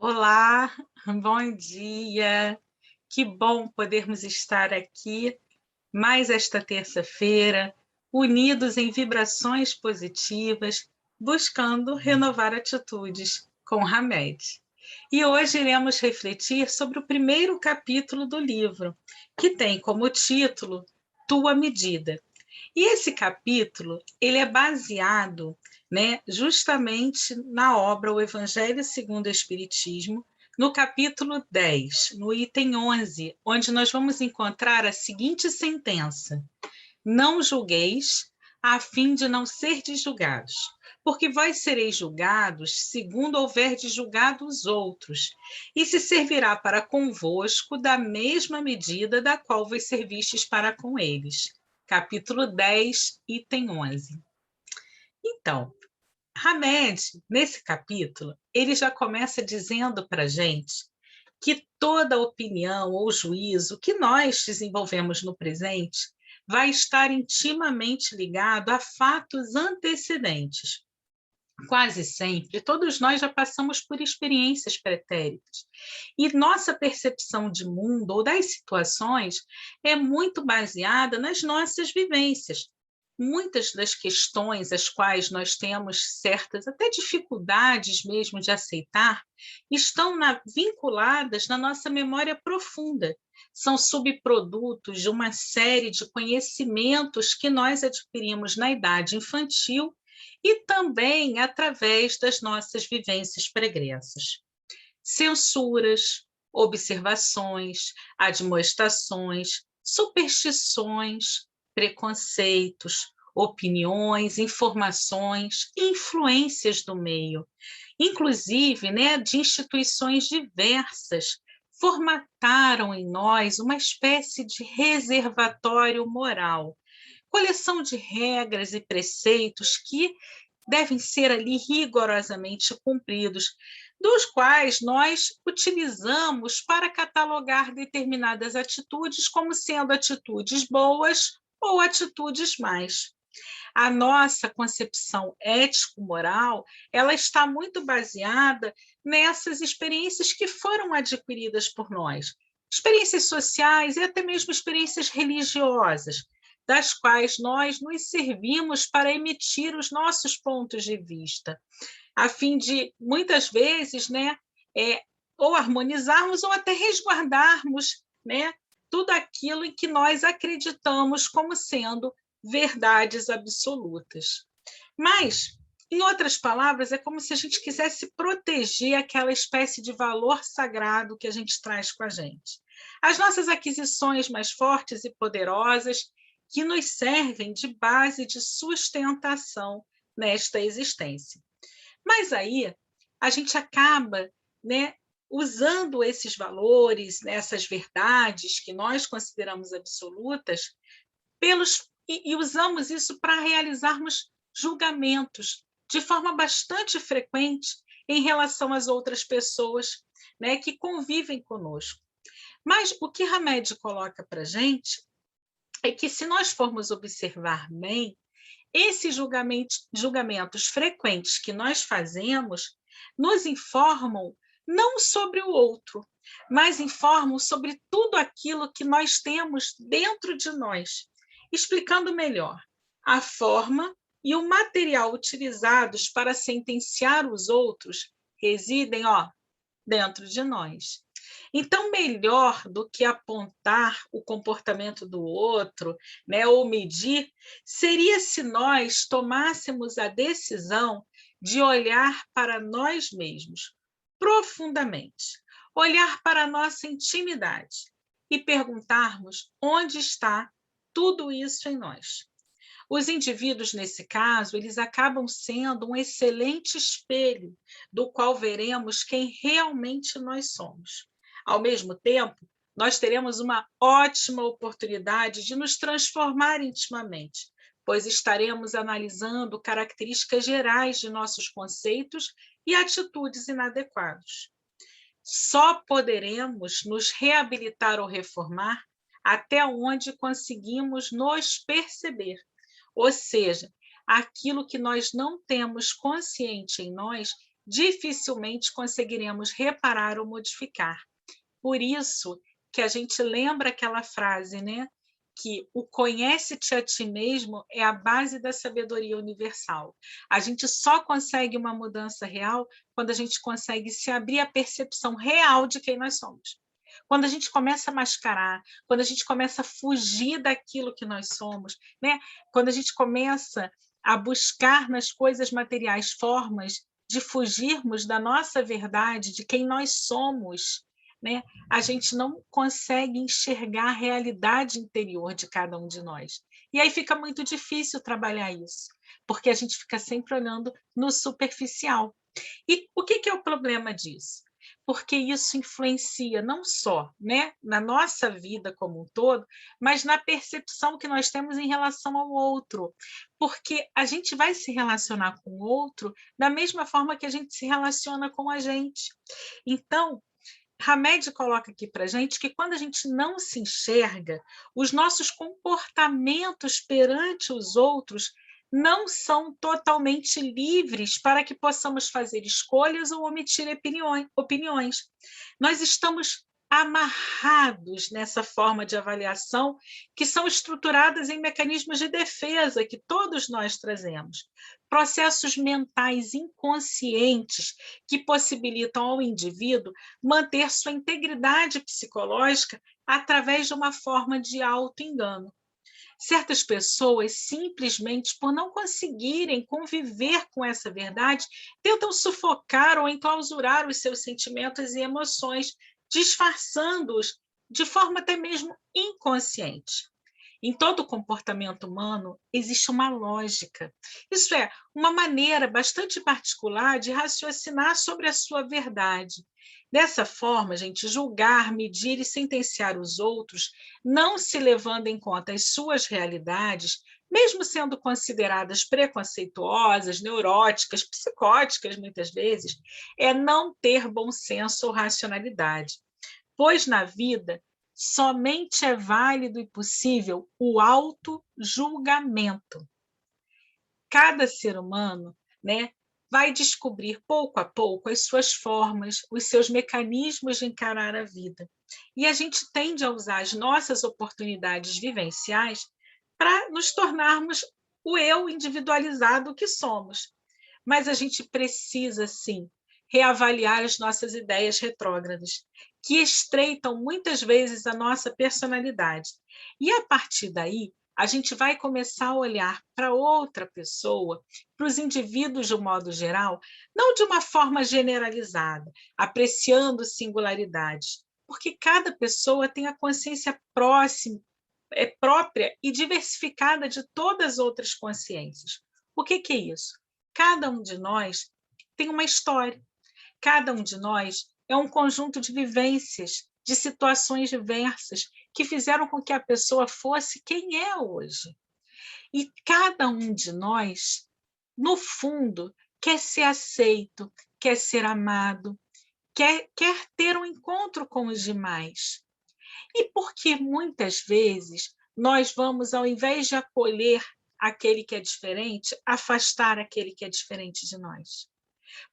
Olá, bom dia. Que bom podermos estar aqui mais esta terça-feira, unidos em vibrações positivas, buscando renovar atitudes com Hamed. E hoje iremos refletir sobre o primeiro capítulo do livro, que tem como título Tua Medida. E esse capítulo, ele é baseado, justamente na obra O Evangelho segundo o Espiritismo, no capítulo 10, no item 11, onde nós vamos encontrar a seguinte sentença: Não julgueis, a fim de não serdes julgados, porque vós sereis julgados segundo houverdes julgado os outros, e se servirá para convosco da mesma medida da qual vos servistes para com eles. Capítulo 10, item 11. Então, Hamed, nesse capítulo, ele já começa dizendo para a gente que toda opinião ou juízo que nós desenvolvemos no presente vai estar intimamente ligado a fatos antecedentes. Quase sempre, todos nós já passamos por experiências pretéritas. E nossa percepção de mundo ou das situações é muito baseada nas nossas vivências. Muitas das questões as quais nós temos certas até dificuldades mesmo de aceitar estão vinculadas na nossa memória profunda. São subprodutos de uma série de conhecimentos que nós adquirimos na idade infantil e também através das nossas vivências pregressas. Censuras, observações, admoestações, superstições, preconceitos, opiniões, informações, influências do meio, inclusive, de instituições diversas, formataram em nós uma espécie de reservatório moral, coleção de regras e preceitos que devem ser ali rigorosamente cumpridos, dos quais nós utilizamos para catalogar determinadas atitudes como sendo atitudes boas ou atitudes más. A nossa concepção ético-moral, ela está muito baseada nessas experiências que foram adquiridas por nós, experiências sociais e até mesmo experiências religiosas, das quais nós nos servimos para emitir os nossos pontos de vista, a fim de, muitas vezes, é, ou harmonizarmos ou até resguardarmos, tudo aquilo em que nós acreditamos como sendo verdades absolutas. Mas, em outras palavras, é como se a gente quisesse proteger aquela espécie de valor sagrado que a gente traz com a gente. As nossas aquisições mais fortes e poderosas que nos servem de base de sustentação nesta existência. Mas aí a gente acaba, usando esses valores, essas verdades que nós consideramos absolutas, e usamos isso para realizarmos julgamentos de forma bastante frequente em relação às outras pessoas, que convivem conosco. Mas o que Hamed coloca para a gente é que, se nós formos observar bem, esses julgamentos frequentes que nós fazemos nos informam não sobre o outro, mas informam sobre tudo aquilo que nós temos dentro de nós. Explicando melhor, a forma e o material utilizados para sentenciar os outros residem, dentro de nós. Então, melhor do que apontar o comportamento do outro, ou medir, seria se nós tomássemos a decisão de olhar para nós mesmos profundamente, olhar para a nossa intimidade e perguntarmos onde está tudo isso em nós. Os indivíduos, nesse caso, eles acabam sendo um excelente espelho do qual veremos quem realmente nós somos. Ao mesmo tempo, nós teremos uma ótima oportunidade de nos transformar intimamente, pois estaremos analisando características gerais de nossos conceitos e atitudes inadequados. Só poderemos nos reabilitar ou reformar até onde conseguimos nos perceber, ou seja, aquilo que nós não temos consciente em nós dificilmente conseguiremos reparar ou modificar. Por isso que a gente lembra aquela frase, né? Que o conhece-te a ti mesmo é a base da sabedoria universal. A gente só consegue uma mudança real quando a gente consegue se abrir à percepção real de quem nós somos. Quando a gente começa a mascarar, quando a gente começa a fugir daquilo que nós somos, né? Quando a gente começa a buscar nas coisas materiais formas de fugirmos da nossa verdade, de quem nós somos, né? A gente não consegue enxergar a realidade interior de cada um de nós. E aí fica muito difícil trabalhar isso, porque a gente fica sempre olhando no superficial. E o que é o problema disso? Porque isso influencia não só, né, na nossa vida como um todo, mas na percepção que nós temos em relação ao outro. Porque a gente vai se relacionar com o outro da mesma forma que a gente se relaciona com a gente. Então, Hamed coloca aqui para a gente que quando a gente não se enxerga, os nossos comportamentos perante os outros não são totalmente livres para que possamos fazer escolhas ou omitir opiniões. Nós estamos amarrados nessa forma de avaliação que são estruturadas em mecanismos de defesa que todos nós trazemos. Processos mentais inconscientes que possibilitam ao indivíduo manter sua integridade psicológica através de uma forma de auto-engano. Certas pessoas, simplesmente por não conseguirem conviver com essa verdade, tentam sufocar ou enclausurar os seus sentimentos e emoções, disfarçando-os de forma até mesmo inconsciente. Em todo comportamento humano existe uma lógica, isso é, uma maneira bastante particular de raciocinar sobre a sua verdade. Dessa forma, gente, julgar, medir e sentenciar os outros, não se levando em conta as suas realidades, mesmo sendo consideradas preconceituosas, neuróticas, psicóticas, muitas vezes, é não ter bom senso ou racionalidade. Pois na vida, somente é válido e possível o auto-julgamento. Cada ser humano, né, vai descobrir pouco a pouco as suas formas, os seus mecanismos de encarar a vida. E a gente tende a usar as nossas oportunidades vivenciais para nos tornarmos o eu individualizado que somos. Mas a gente precisa, sim, reavaliar as nossas ideias retrógradas, que estreitam muitas vezes a nossa personalidade. E a partir daí, a gente vai começar a olhar para outra pessoa, para os indivíduos de um modo geral, não de uma forma generalizada, apreciando singularidades, porque cada pessoa tem a consciência própria e diversificada de todas as outras consciências. O que é isso? Cada um de nós tem uma história, cada um de nós é um conjunto de vivências, de situações diversas que fizeram com que a pessoa fosse quem é hoje. E cada um de nós, no fundo, quer ser aceito, quer ser amado, quer ter um encontro com os demais. E porque muitas vezes nós vamos, ao invés de acolher aquele que é diferente, afastar aquele que é diferente de nós?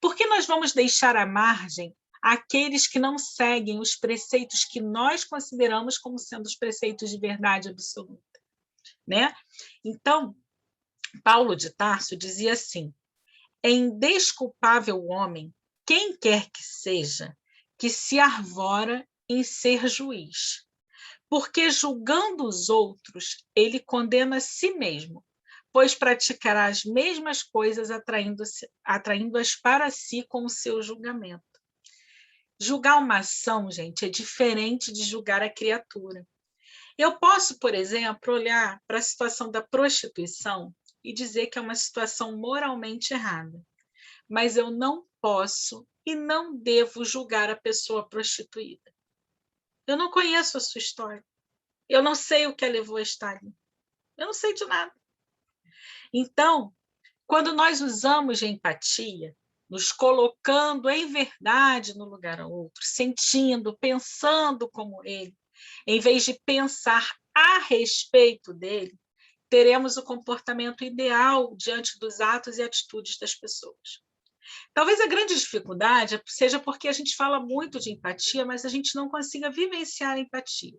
Por que nós vamos deixar à margem aqueles que não seguem os preceitos que nós consideramos como sendo os preceitos de verdade absoluta, né? Então, Paulo de Tarso dizia assim: é indesculpável o homem, quem quer que seja, que se arvora em ser juiz, porque julgando os outros, ele condena a si mesmo, pois praticará as mesmas coisas, atraindo-as para si com o seu julgamento. Julgar uma ação, gente, é diferente de julgar a criatura. Eu posso, por exemplo, olhar para a situação da prostituição e dizer que é uma situação moralmente errada, mas eu não posso e não devo julgar a pessoa prostituída. Eu não conheço a sua história. Eu não sei o que a levou a estar ali. Eu não sei de nada. Então, quando nós usamos de empatia, nos colocando em verdade no lugar ao outro, sentindo, pensando como ele, em vez de pensar a respeito dele, teremos o comportamento ideal diante dos atos e atitudes das pessoas. Talvez a grande dificuldade seja porque a gente fala muito de empatia, mas a gente não consiga vivenciar a empatia.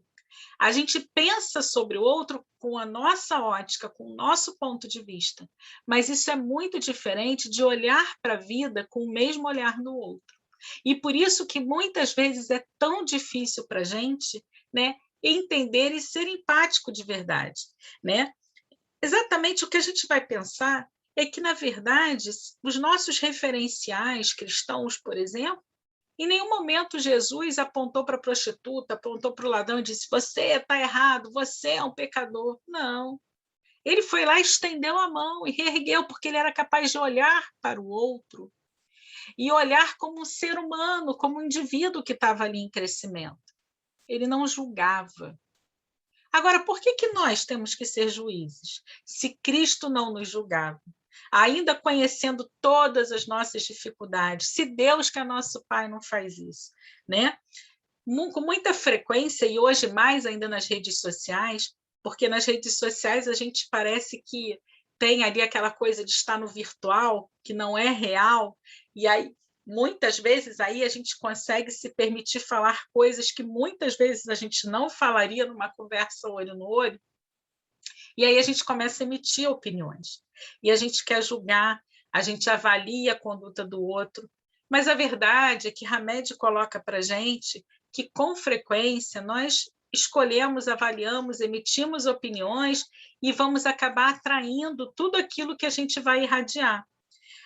A gente pensa sobre o outro com a nossa ótica, com o nosso ponto de vista, mas isso é muito diferente de olhar para a vida com o mesmo olhar no outro. E por isso que muitas vezes é tão difícil para a gente, né, entender e ser empático de verdade, né? Exatamente o que a gente vai pensar é que, na verdade, os nossos referenciais cristãos, por exemplo, em nenhum momento Jesus apontou para a prostituta, apontou para o ladrão e disse: Você está errado, você é um pecador. Não. Ele foi lá, estendeu a mão e reergueu, porque ele era capaz de olhar para o outro e olhar como um ser humano, como um indivíduo que estava ali em crescimento. Ele não julgava. Agora, por que, que nós temos que ser juízes, se Cristo não nos julgava? Ainda conhecendo todas as nossas dificuldades, se Deus, que é nosso Pai, não faz isso, né? Com muita frequência, e hoje mais ainda nas redes sociais, porque nas redes sociais a gente parece que tem ali aquela coisa de estar no virtual, que não é real, e aí muitas vezes aí a gente consegue se permitir falar coisas que muitas vezes a gente não falaria numa conversa olho no olho, e aí a gente começa a emitir opiniões, e a gente quer julgar, a gente avalia a conduta do outro, mas a verdade é que Hamed coloca para a gente que, com frequência, nós escolhemos, avaliamos, emitimos opiniões e vamos acabar atraindo tudo aquilo que a gente vai irradiar.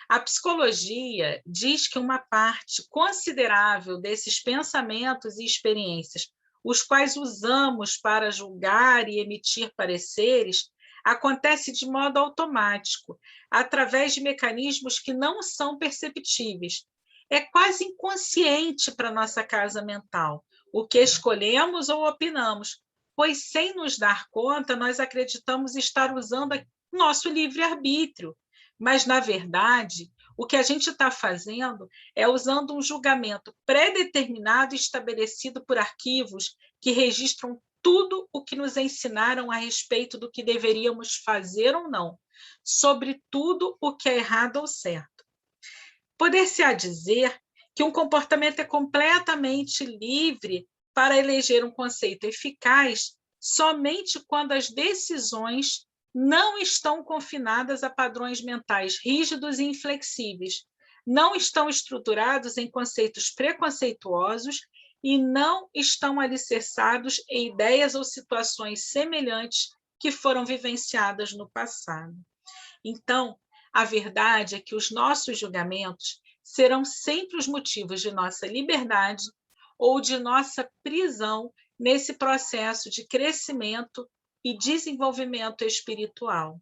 A psicologia diz que uma parte considerável desses pensamentos e experiências, os quais usamos para julgar e emitir pareceres, acontece de modo automático, através de mecanismos que não são perceptíveis. É quase inconsciente para nossa casa mental, o que escolhemos ou opinamos, pois, sem nos dar conta, nós acreditamos estar usando nosso livre-arbítrio, mas, na verdade, o que a gente está fazendo é usando um julgamento pré-determinado e estabelecido por arquivos que registram tudo o que nos ensinaram a respeito do que deveríamos fazer ou não, sobre tudo o que é errado ou certo. Poder-se-á dizer que um comportamento é completamente livre para eleger um conceito eficaz somente quando as decisões não estão confinadas a padrões mentais rígidos e inflexíveis, não estão estruturados em conceitos preconceituosos e não estão alicerçados em ideias ou situações semelhantes que foram vivenciadas no passado. Então, a verdade é que os nossos julgamentos serão sempre os motivos de nossa liberdade ou de nossa prisão nesse processo de crescimento e desenvolvimento espiritual.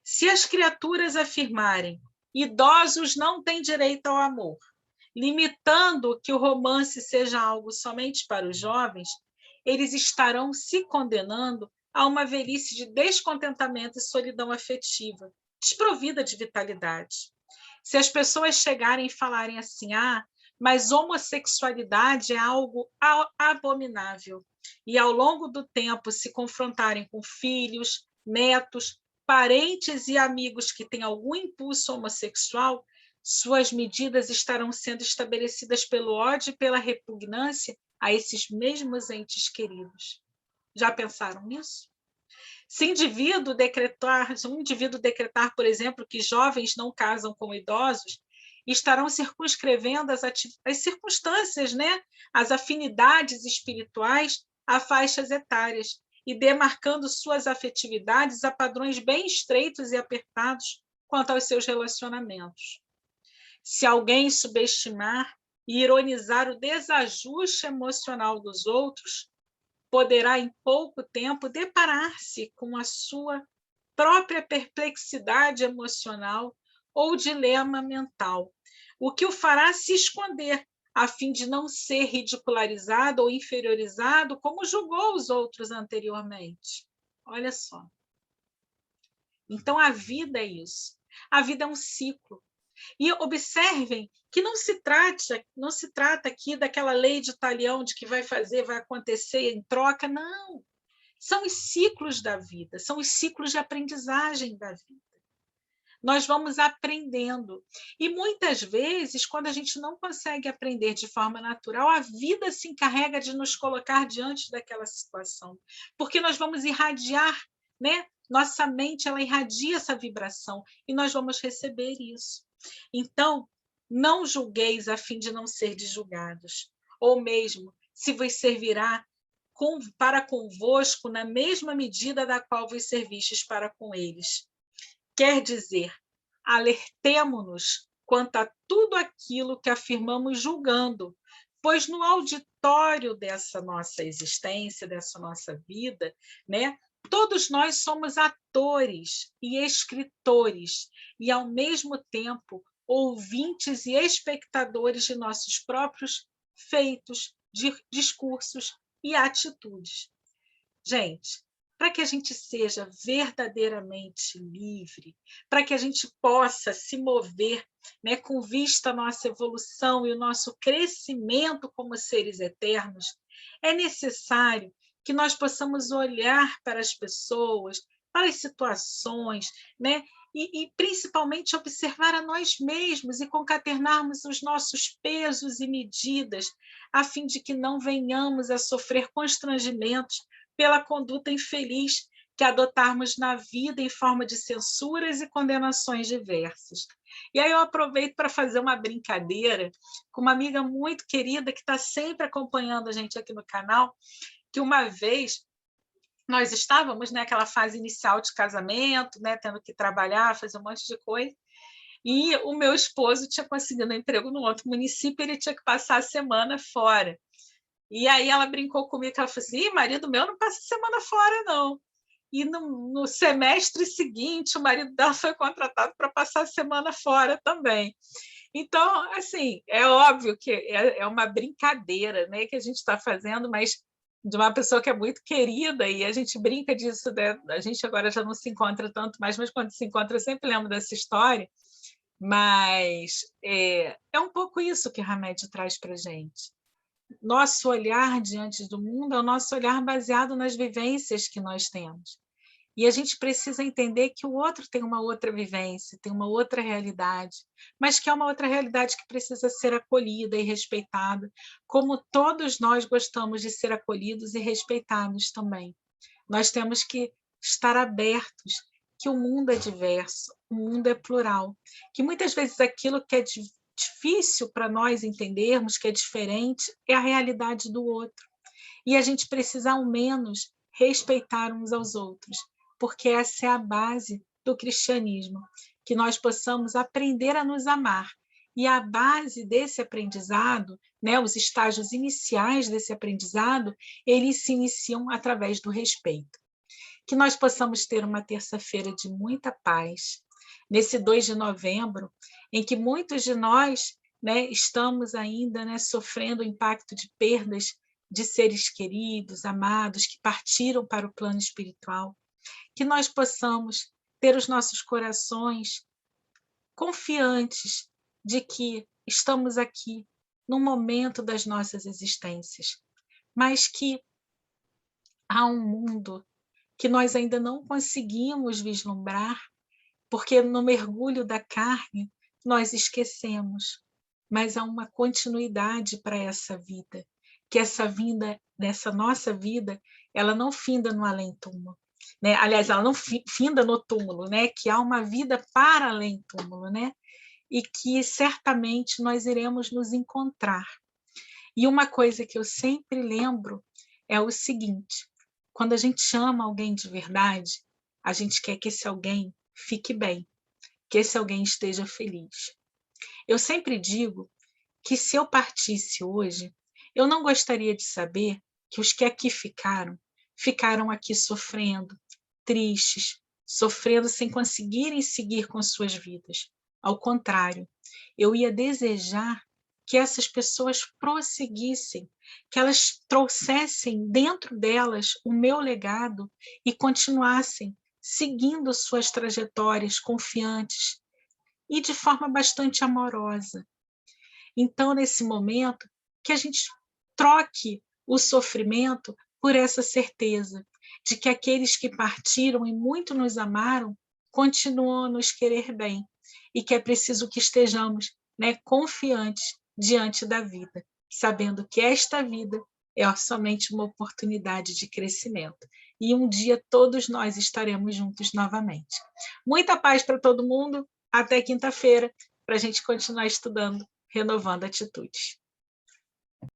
Se as criaturas afirmarem idosos não têm direito ao amor, limitando que o romance seja algo somente para os jovens, eles estarão se condenando a uma velhice de descontentamento e solidão afetiva, desprovida de vitalidade. Se as pessoas chegarem e falarem assim, mas homossexualidade é algo abominável, e ao longo do tempo se confrontarem com filhos, netos, parentes e amigos que têm algum impulso homossexual, suas medidas estarão sendo estabelecidas pelo ódio e pela repugnância a esses mesmos entes queridos. Já pensaram nisso? Se um indivíduo decretar, por exemplo, que jovens não casam com idosos, estarão circunscrevendo as circunstâncias, né? As afinidades espirituais a faixas etárias e demarcando suas afetividades a padrões bem estreitos e apertados quanto aos seus relacionamentos. Se alguém subestimar e ironizar o desajuste emocional dos outros, poderá, em pouco tempo, deparar-se com a sua própria perplexidade emocional ou dilema mental, o que o fará se esconder, a fim de não ser ridicularizado ou inferiorizado como julgou os outros anteriormente. Olha só. Então, a vida é isso. A vida é um ciclo. E observem que não se trata aqui daquela lei de talião de que vai fazer, vai acontecer em troca, não. São os ciclos da vida, são os ciclos de aprendizagem da vida. nós vamos aprendendo. E muitas vezes, quando a gente não consegue aprender de forma natural, a vida se encarrega de nos colocar diante daquela situação, porque nós vamos irradiar, né? Nossa mente, ela irradia essa vibração e nós vamos receber isso. Então, não julgueis a fim de não ser julgados, ou mesmo se vos servirá para convosco na mesma medida da qual vos servistes para com eles. Quer dizer, alertemo-nos quanto a tudo aquilo que afirmamos julgando, pois no auditório dessa nossa existência, dessa nossa vida, né, todos nós somos atores e escritores, e ao mesmo tempo ouvintes e espectadores de nossos próprios feitos, discursos e atitudes. Gente, para que a gente seja verdadeiramente livre, para que a gente possa se mover, né, com vista à nossa evolução e o nosso crescimento como seres eternos, é necessário que nós possamos olhar para as pessoas, para as situações, né, e principalmente observar a nós mesmos e concaternarmos os nossos pesos e medidas, a fim de que não venhamos a sofrer constrangimentos pela conduta infeliz que adotarmos na vida em forma de censuras e condenações diversas. E aí eu aproveito para fazer uma brincadeira com uma amiga muito querida que está sempre acompanhando a gente aqui no canal, que uma vez nós estávamos naquela fase inicial de casamento, né, tendo que trabalhar, fazer um monte de coisa, e o meu esposo tinha conseguido um emprego no outro município, ele tinha que passar a semana fora. E aí ela brincou comigo, ela falou assim, marido meu não passa semana fora, não. E no semestre seguinte, o marido dela foi contratado para passar a semana fora também. Então, assim, é óbvio que é uma brincadeira, né, que a gente está fazendo, mas de uma pessoa que é muito querida, e a gente brinca disso, né? A gente agora já não se encontra tanto mais, mas quando se encontra eu sempre lembro dessa história, mas é um pouco isso que o Hamed traz para a gente. Nosso olhar diante do mundo é o nosso olhar baseado nas vivências que nós temos. E a gente precisa entender que o outro tem uma outra vivência, tem uma outra realidade, mas que é uma outra realidade que precisa ser acolhida e respeitada, como todos nós gostamos de ser acolhidos e respeitados também. Nós temos que estar abertos, que o mundo é diverso, o mundo é plural, que muitas vezes aquilo que é difícil para nós entendermos, que é diferente, é a realidade do outro. E a gente precisa, ao menos, respeitar uns aos outros, porque essa é a base do cristianismo, que nós possamos aprender a nos amar. E a base desse aprendizado, né, os estágios iniciais desse aprendizado, eles se iniciam através do respeito. Que nós possamos ter uma terça-feira de muita paz, nesse 2 de novembro, em que muitos de nós, né, estamos ainda, né, sofrendo o impacto de perdas de seres queridos, amados, que partiram para o plano espiritual, que nós possamos ter os nossos corações confiantes de que estamos aqui num momento das nossas existências, mas que há um mundo que nós ainda não conseguimos vislumbrar, porque no mergulho da carne nós esquecemos, mas há uma continuidade para essa vida, que essa vinda, dessa nossa vida, ela não finda no além-túmulo, né? Aliás, ela não finda no túmulo, né? Que há uma vida para além-túmulo, né? E que certamente nós iremos nos encontrar. E uma coisa que eu sempre lembro é o seguinte: quando a gente ama alguém de verdade, a gente quer que esse alguém fique bem, que esse alguém esteja feliz. Eu sempre digo que se eu partisse hoje, eu não gostaria de saber que os que aqui ficaram, ficaram aqui sofrendo, tristes, sofrendo sem conseguirem seguir com suas vidas. Ao contrário, eu ia desejar que essas pessoas prosseguissem, que elas trouxessem dentro delas o meu legado e continuassem seguindo suas trajetórias confiantes e de forma bastante amorosa. Então, nesse momento, que a gente troque o sofrimento por essa certeza de que aqueles que partiram e muito nos amaram continuam a nos querer bem e que é preciso que estejamos, né, confiantes diante da vida, sabendo que esta vida é somente uma oportunidade de crescimento. E um dia todos nós estaremos juntos novamente. Muita paz para todo mundo. Até quinta-feira, para a gente continuar estudando, renovando atitudes.